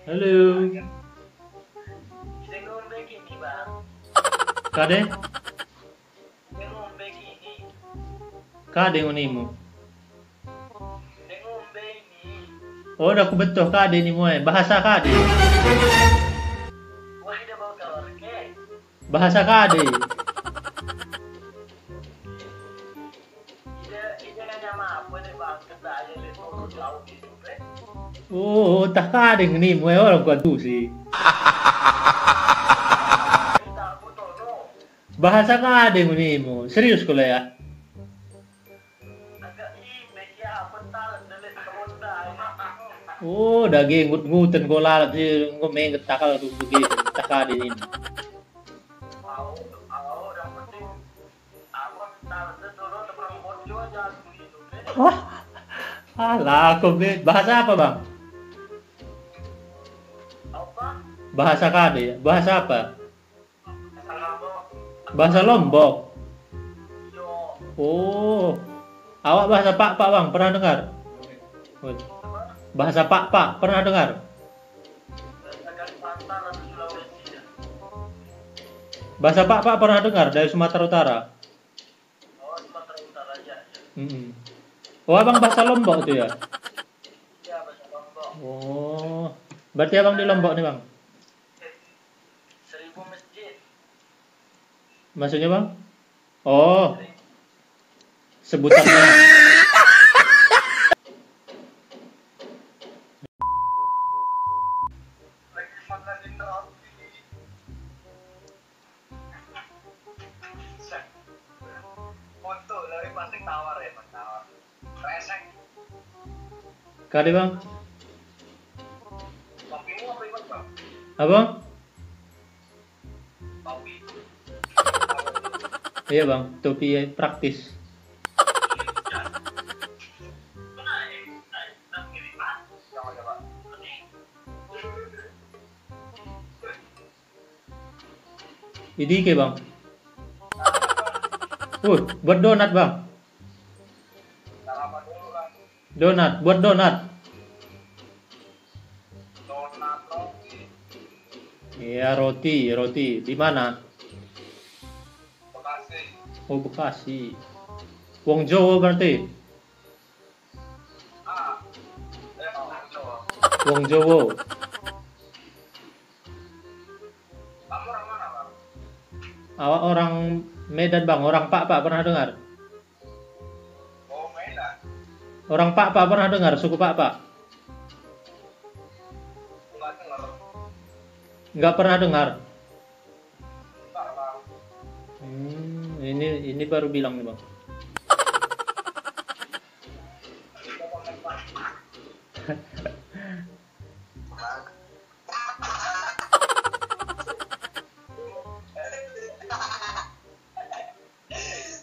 Halo, Saya ngombe gini bang, kade, saya ngombe gini, kade ngonimu. saya ngombe ini, Oh, udah aku betul kade ni moe. Bahasa kade. wah dia bawa kawan ke, Bahasa kade. ida nanya apa nih bang, kata aja le turun laut itu bre, Oh, tak kade ngonimu orang kuat tu sih. kita aku tono, Bahasa kade ngonimu. Serius kau ya? agak media apa tal, dari seronda, Oh, daging ngut-ngutan kau lalat sih. Kau main ketakal tu begitu. Tak kade ini. au, yang penting apa tal, turun terperang bojo aja itu bre, Wah, alah, kau bahasa apa bang? apa, Bahasa kade ya? Bahasa apa? salabo, Bahasa Lombok. yo, Oh, awak bahasa Pak bang, pernah dengar? Bahasa Pak pernah dengar? dari Kalimantan atau Sulawesi ya, Bahasa Pak pernah dengar dari Sumatera Utara? oh Sumatera Utara aja, Mm-mm. Oh, abang bahasa Lombok tuh ya? ya bahasa Lombok. Oh, berarti abang di Lombok nih bang? 1000 masjid, Maksudnya bang? Oh, 1000 sebutannya. lagi makan di roti. Foto dari Pasir Tawar ya, Mas Tawar. Resek. Kade bang? Kopimu apa ikut bang? Abang? Kopi. Iya bang, topi praktis. Ini ke bang? Buat donat bang? Sarapan dulu kan. Donat, buat donat. Donat roti. Iya roti. Di mana? Bekasi. Oh Bekasi. Wong Jawa berarti. Ah. Coba. Wong Jawa. Kamu orang mana bang? Awak orang Medan bang, orang Pak pernah dengar? Oh Medan. Orang Pak pernah dengar suku Pak? Enggak dengar. Nggak pernah dengar. Enggak bang. Ini baru bilang nih bang. Kita kontak bang.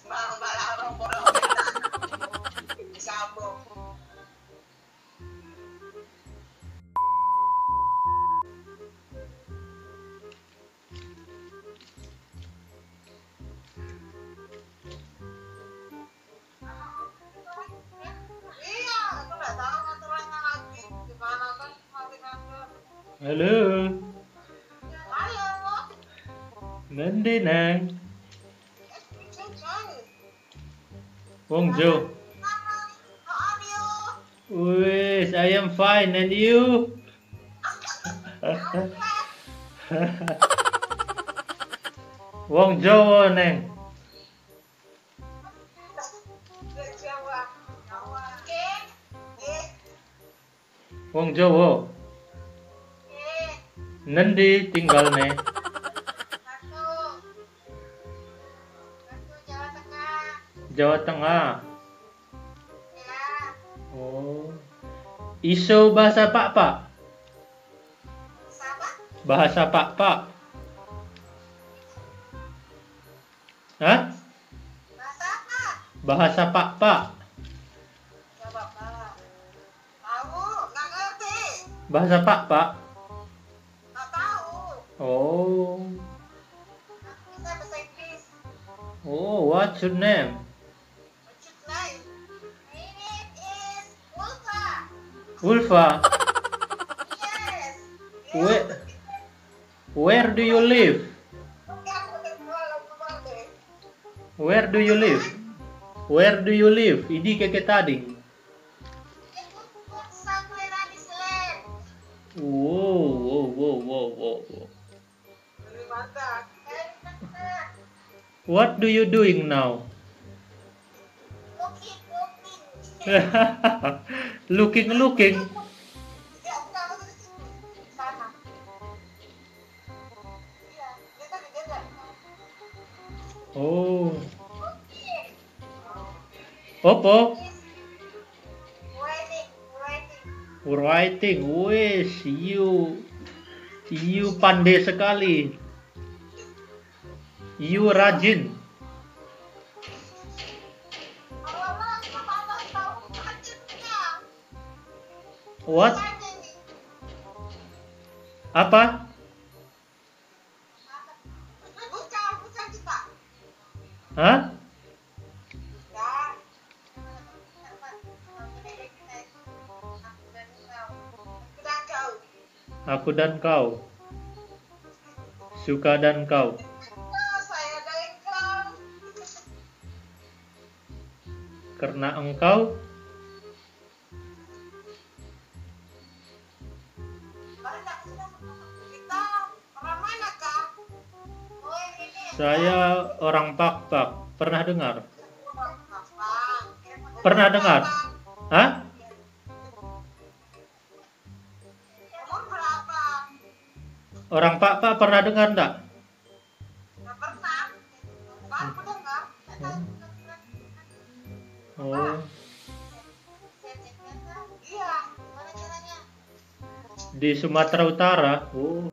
Malah orang bodoh. Sambung. Iya, aku nggak tahu aturannya lagi gimana kan masih nganggur. Halo, Halo, nanti nang. Ceng. Wong Jawa. How are you? Wes, I am fine and you? Wong Jawa neng. Jawa. Jawa. Eh. Wong Jawa. Nanti tinggal nih. Satu. Satu Jawa Tengah. Jawa Tengah. Ya. Oh. Isu bahasa Pak. Siapa? Bahasa Pak. Hah? Bahasa apa? Bahasa Pak. Coba Pak. Tahu? Nggak ngerti. Bahasa Pak. Nggak tahu. Oh. Bisa bahasa Inggris. Oh, what's your name? What's your name? My name is Ulfa. Ulfa. Yes. Where, where do you live? Where do you live? Where do you live? Ini kakek tadi. Wow, wow, wow, wow, wow, wow. What do you doing now? Looking, looking. Oh, opo? Writing. Wes, you pandai sekali. You rajin. What? Apa? Hah? Aku dan kau. Suka dan kau. Karena engkau. Saya orang Pak. Pernah dengar? Pernah dengar? Hah? Orang Pak pernah dengar enggak? Oh, di Sumatera Utara. Oh.